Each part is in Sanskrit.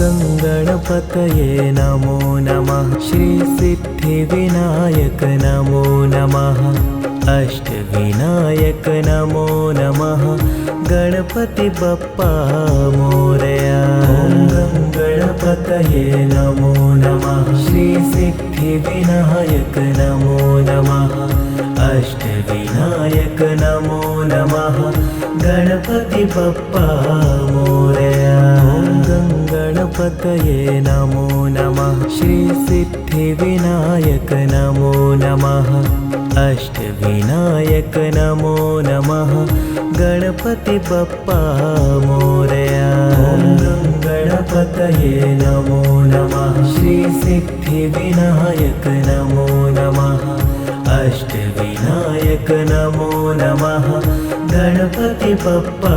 गणपतये नमो नमः। श्री सिद्धिविनायक नमो नमः। अष्टविनायक नमो नमः। गणपति बप्पा मोरया। गणपतये नमो नमः। श्री सिद्धिविनायक नमो नमः। अष्टविनायक नमो नमः। गणपति बप्पा मोरया। गणपतये नमो नमः। श्री सिद्धिविनायक नमो नमः। अष्टविनायक नमो नमः। गणपति बप्पा मोरया। गणपतये नमो नमः। श्री सिद्धिविनायक नमो नमः। अष्टविनायक नमो नमः। गणपति बप्पा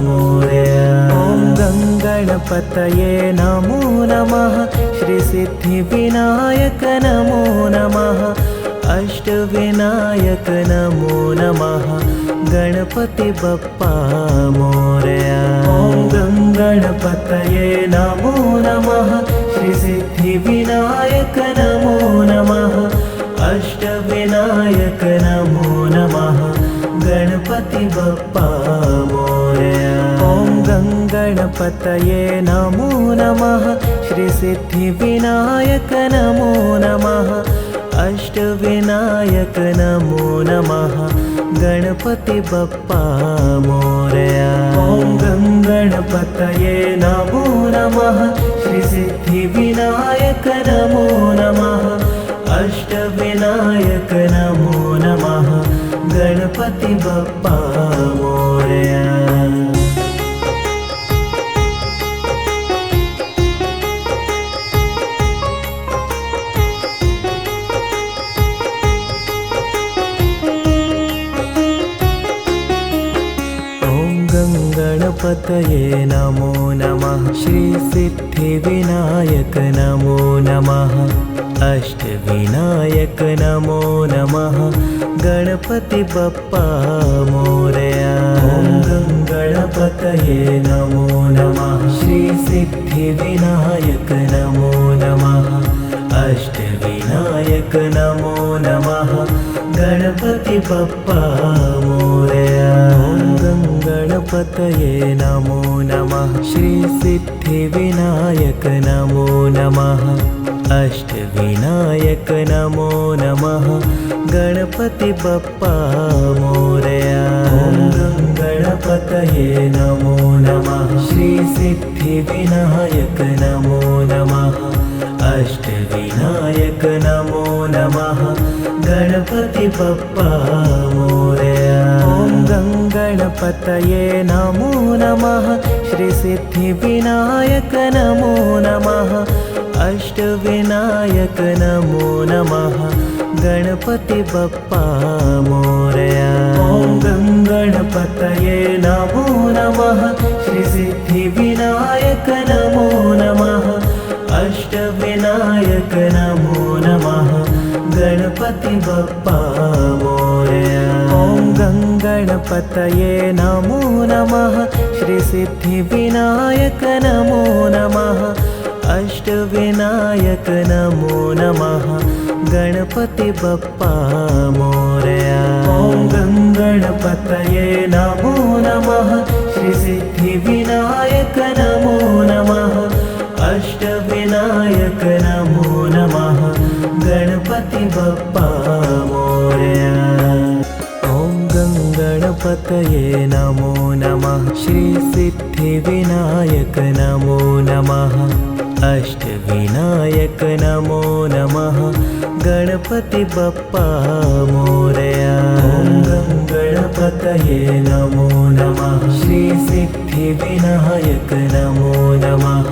मोरया। गणपतये नमो नमः। श्री सिद्धिविनायक नमो नमः। अष्टविनायक नमो नमः। गणपति बप्पा मोरया। गणपतये नमो नमः। श्री सिद्धिविनायक नमो नमः। अष्टविनायक नमो नमः। गणपति बप्पा मोरया। गणपतये नमो नमः। श्री सिद्धिविनायक नमो नमः। अष्टविनायक नमो नमः। गणपति बप्पा मोरया। गणपतये नमो नमः। श्री सिद्धिविनायक नमो नमः। अष्टविनायक नमो नमः। गणपति बप्पा मोरया। गणपतये नमो नमः। श्री सिद्धिविनायक नमो नमः। अष्टविनायक नमो नमः। गणपति बप्पा मोरया। गणपतये नमो नमः। श्री सिद्धिविनायक नमो नमः। अष्टविनायक नमो नमः। गणपति बप्पा मोरया। गणपतये नमो नमः। श्री सिद्धिविनायक नमो नमः। अष्टविनायक नमो नमः। गणपति बप्पा मोरया। गणपतये नमो नमः। श्री सिद्धिविनायक नमो नमः। अष्टविनायक नमो नमः। गणपति बप्पा मोरया। गणपतये नमो नमः। श्री सिद्धिविनायक नमो नमः। अष्टविनायक नमो नमः। गणपति बप्पा मोरया। गणपतये नमो नमः। श्री सिद्धिविनायक नमो नमः। अष्टविनायक नमो नमः। गणपति बप्पा मोरया। गणपतये नमो नमः। श्री सिद्धिविनायक नमो नमः। अष्टविनायक नमो नमः। गणपति बप्पा मोरया। गणपतये नमो नमः। श्री सिद्धिविनायक नमो नमः। अष्टविनायक नमो नमः। गणपति बप्पा मोरया। गणपतये नमो नमः। श्री सिद्धिविनायक नमो नमः। अष्टविनायक नमो नमः। गणपति बप्पा मोरया। गणपतये नमो नमः। श्री सिद्धिविनायक नमो नमः।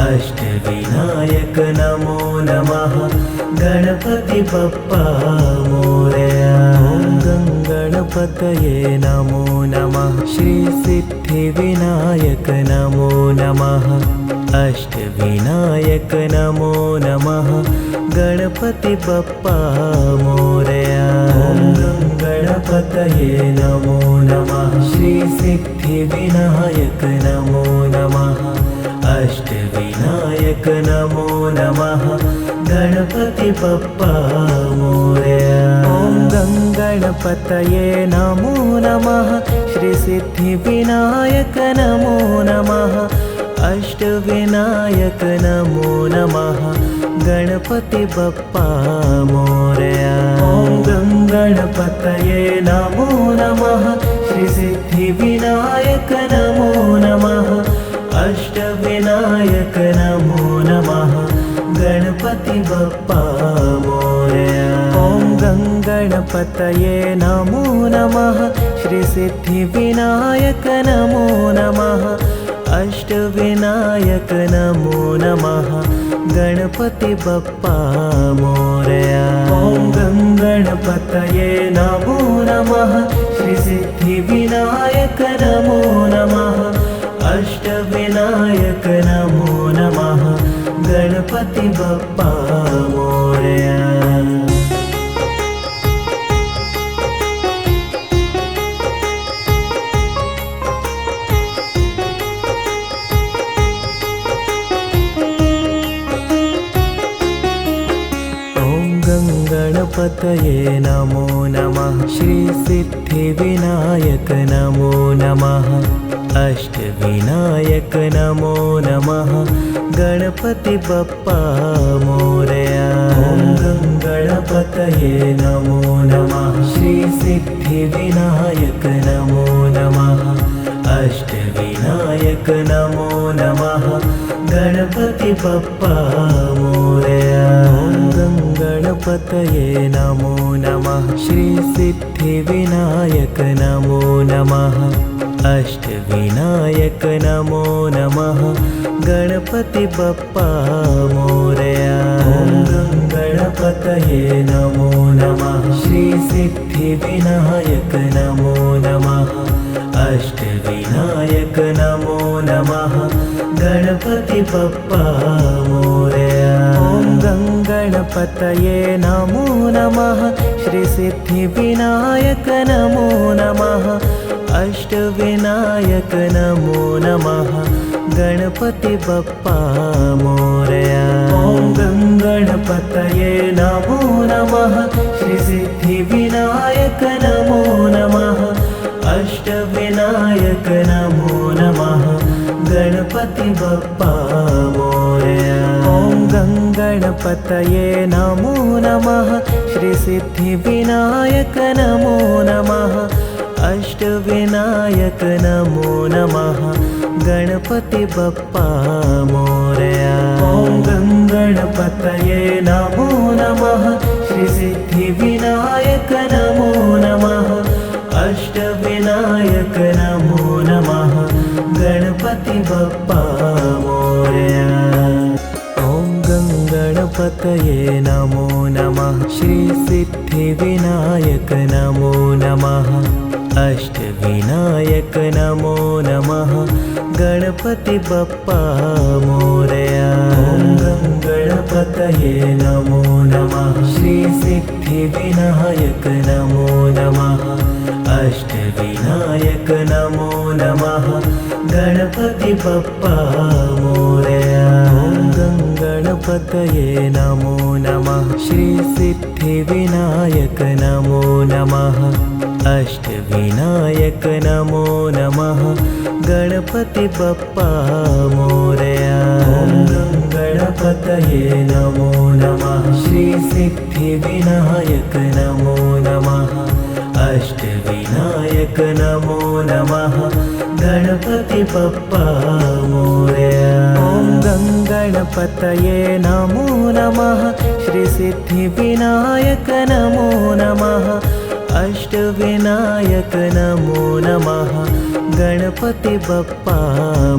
अष्टविनायक नमो नमः। गणपति बप्पा मोरया। गणपतये नमो नमः। श्री सिद्धिविनायक नमो नमः। अष्टविनायक नमो नमः। गणपति बप्पा मोरया। गणपतये नमो नमः। श्री सिद्धिविनायक नमो नमः। अष्टविनायक नमो नमः गणपति बप्पा मोरया। ॐ गङ्गणपतये नमो नमः श्रीसिद्धिविनायक नमो नमः अष्टविनायक नमो नमः गणपति बप्पा मोरया। ॐ गङ्गणपतये नमो नमः श्रीसिद्धिविनायक नमो नमः अष्टविनायक नमो नमः गणपति बप्पा मोरया। ॐ गङ्गणपतये नमो नमः श्रीसिद्धिविनायक नमो नमः अष्टविनायक नमो नमः गणपति बप्पा मोरया। ॐ गङ्गणपतये नमो नमः श्रीसिद्धिविनायक नमो नमः अष्टविनायक नमो नमः गणपति बप्पा मोरया। गणपतये नमो नमः श्रीसिद्धिविनायक नमो नमः अष्टविनायक नमो नमः गणपति बप्पा मोरया। ॐ गणपतये नमो नमः श्रीसिद्धिविनायक नमो नमः अष्टविनायक नमो नमः गणपति बप्पा मोरया। ॐ गणपतये नमो नमः श्रीसिद्धिविनायक नमो नमः अष्टविनायक नमो नमः गणपति बप्पा मोरया। ॐ गणपतये नमो नमः श्रीसिद्धिविनायक नमो नमः अष्टविनायक नमो नमः गणपति बप्पा मोरया। ॐ गणपतये नमो नमः श्रीसिद्धिविनायक नमो नमः अष्टविनायक नमो नमः गणपति बप्पा मोरया। ॐ गणपतये नमो नमः श्रीसिद्धिविनायक नमो नमः अष्टविनायक नमो नमः गणपति बप्पा मोरया। ॐ गणपतये नमो नमः श्रीसिद्धिविनायक नमो नमः अष्टविनायक नमो नमः गणपति बप्पा मोरया। ॐ गणपतये नमो नमः श्रीसिद्धिविनायक नमो नमः अष्टविनायक नमो नमः गणपति बप्पा मोरया। ॐ गणपतये नमो नमः श्रीसिद्धिविनायक नमो नमः अष्टविनायक नमो नमः गणपति बप्पा मोरया। ॐ गणपतये नमो नमः श्रीसिद्धिविनायक नमो नमः अष्टविनायक नमो नमः गणपति बप्पा मोरया। ॐ गणपतये नमो नमः श्रीसिद्धिविनायक नमो नमः अष्टविनायक नमो नमः गणपति बप्पा मोरया। ॐ गणपतये नमो नमः श्रीसिद्धिविनायक नमो नमः अष्टविनायक नमो नमः गणपति बप्पा मोरया। ॐ गणपतये नमो नमः श्रीसिद्धिविनायक नमो नमः अष्टविनायक नमो नमः गणपति बप्पा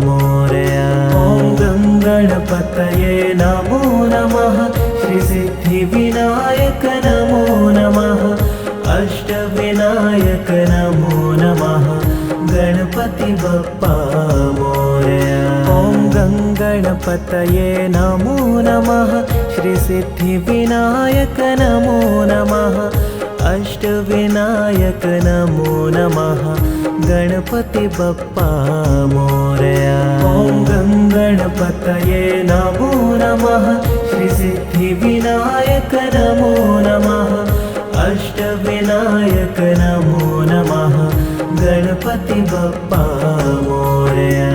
मोरया। ॐ गणपतये नमो नमः श्रीसिद्धिविनायक नमो नमः अष्टविनायक नमो नमः गणपति बप्पा मोरया। ॐ गणपतये नमो नमः श्रीसिद्धिविनायक नमो नमः अष्टविनायक नमो नमः गणपति बप्पा मोरया। ॐ गणपतये नमो नमः श्रीसिद्धिविनायक नमो नमः अष्टविनायक नमो नमः गणपति बप्पा मोरया।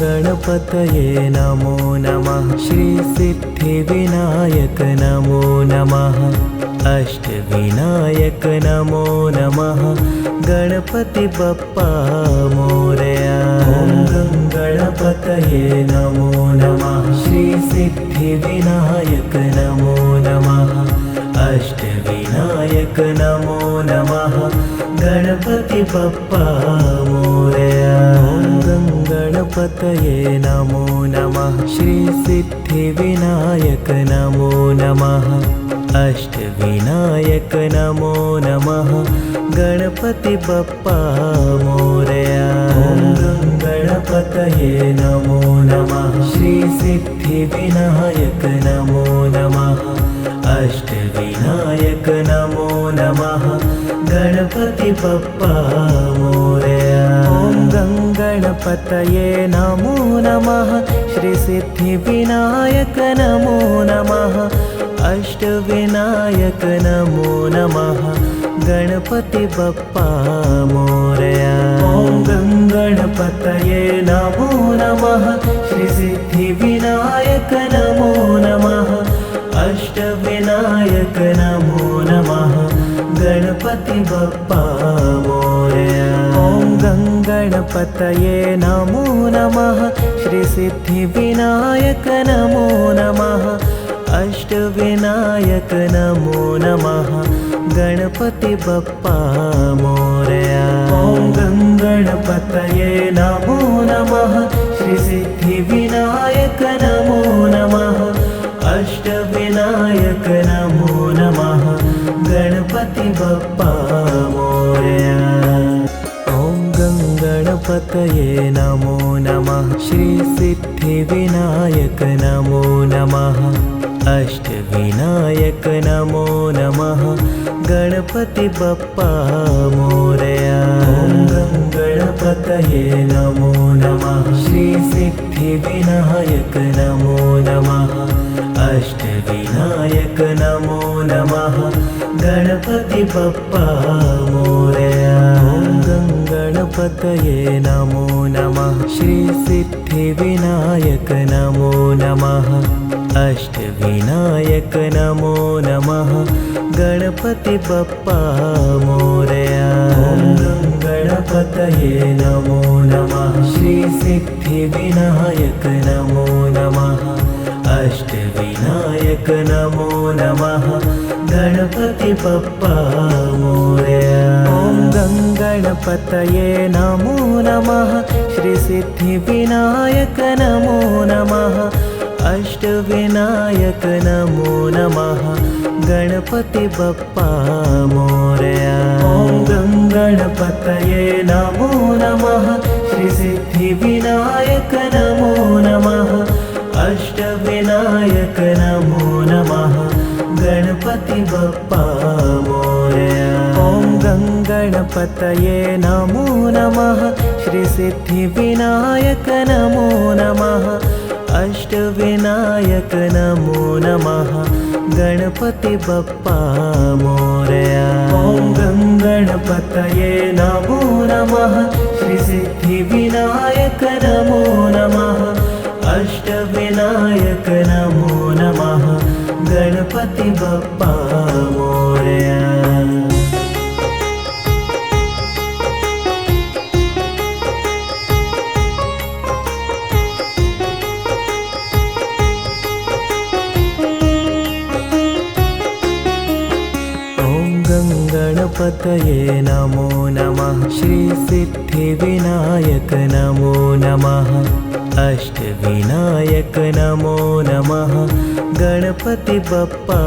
गणपतये नमो नमः श्रीसिद्धिविनायक नमो नमः अष्टविनायक नमो नमः गणपति बप्पा मोरया। गणपतये नमो नमः श्रीसिद्धिविनायक नमो नमः अष्टविनायक नमो नमः गणपति बप्पा मोरया। गणपतये नमो नमः श्रीसिद्धिविनायक नमो नमः अष्टविनायक नमो नमः गणपति बप्पा मोरया। गणपतये नमो नमः श्रीसिद्धिविनायक नमो नमः अष्टविनायक नमो नमः गणपति बप्पा मोरया। गणपतये नमो नमः श्रीसिद्धिविनायक नमो नमः अष्टविनायक नमो नमः गणपति बप्पा मोरया। गणपतये नमो नमः श्रीसिद्धिविनायक नमो नमः अष्टविनायक नमो नमः गणपति बप्पा मोरया। गणपतये नमो नमः श्रीसिद्धिविनायक नमो नमः अष्टविनायक नमो नमः गणपति बप्पा मोरया। गणपतये नमो नमः श्रीसिद्धिविनायक नमो नमः अष्टविनायक नमो नमः गणपति बप्पा मोरया। गणपतये नमो नमः श्रीसिद्धिविनायक नमो नमः अष्टविनायक नमो नमः गणपति बप्पा मोरया। गणपतये नमो नमः श्रीसिद्धिविनायक नमो नमः अष्टविनायक नमो नमः गणपति बप्पा मोरया। गणपतये नमो नमः श्रीसिद्धिविनायक नमो नमः अष्टविनायक नमो नमः गणपति बप्पा मोरया। गणपतये नमो नमः श्रीसिद्धिविनायक नमो नमः अष्टविनायक नमो नमः गणपति बप्पा मोरया। गणपतये नमो नमः श्रीसिद्धिविनायक नमो नमः अष्टविनायक नमो नमः गणपति बप्पा मोरया। गणपतये नमो नमः श्रीसिद्धिविनायक नमो नमः अष्टविनायक नमो नमः गणपति बप्पा मोरया। गणपतये नमो नमः श्रीसिद्धिविनायक नमो नमः अष्टविनायक नमो नमः गणपति बप्पा मोरया। गणपतये नमो नमः श्रीसिद्धिविनायक नमो नमः अष्टविनायक नमो नमः गणपति बप्पा मोरया। गणपतये नमो नमः श्रीसिद्धिविनायक नमो नमः अष्टविनायक नमो नमः गणपति बप्पा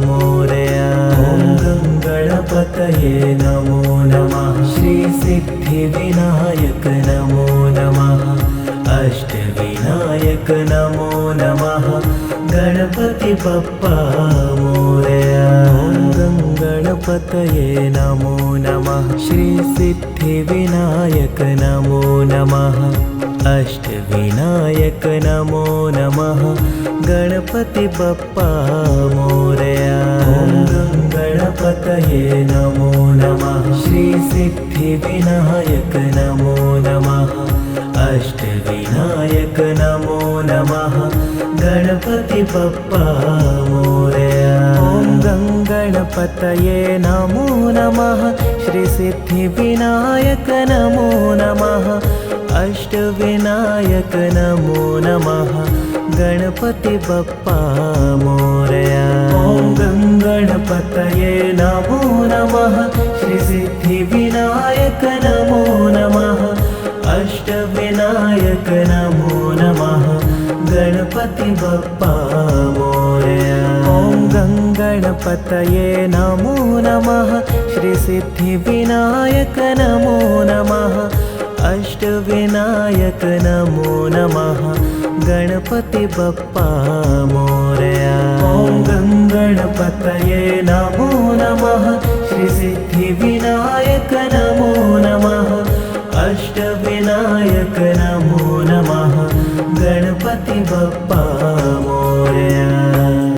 मोरया। गणपतये नमो नमः श्रीसिद्धिविनायक नमो नमः अष्टविनायक नमो नमः गणपति बप्पा मोरया। ॐ गणपतये नमो नमः श्री सिद्धिविनायक नमो नमः अष्टविनायक नमो नमः गणपति बप्पा मोरया। ॐ गणपतये नमो नमः श्री सिद्धिविनायक नमो नमः अष्टविनायक नमो नमः गणपति बप्पा मोरया। ॐ गणपतये नमो नमः श्री सिद्धिविनायक नमो नमः अष्टविनायक नमो नमः गणपति बप्पा मोरया। ॐ गणपतये नमो नमः श्री सिद्धिविनायक नमो नमः अष्टविनायक नमो नमः गणपति बप्पा मोरया। ॐ गणपतये नमो नमः श्री सिद्धिविनायक नमो नमः अष्टविनायक नमो नमः गणपति बप्पा मोरया। ॐ गणपतये नमो नमः श्री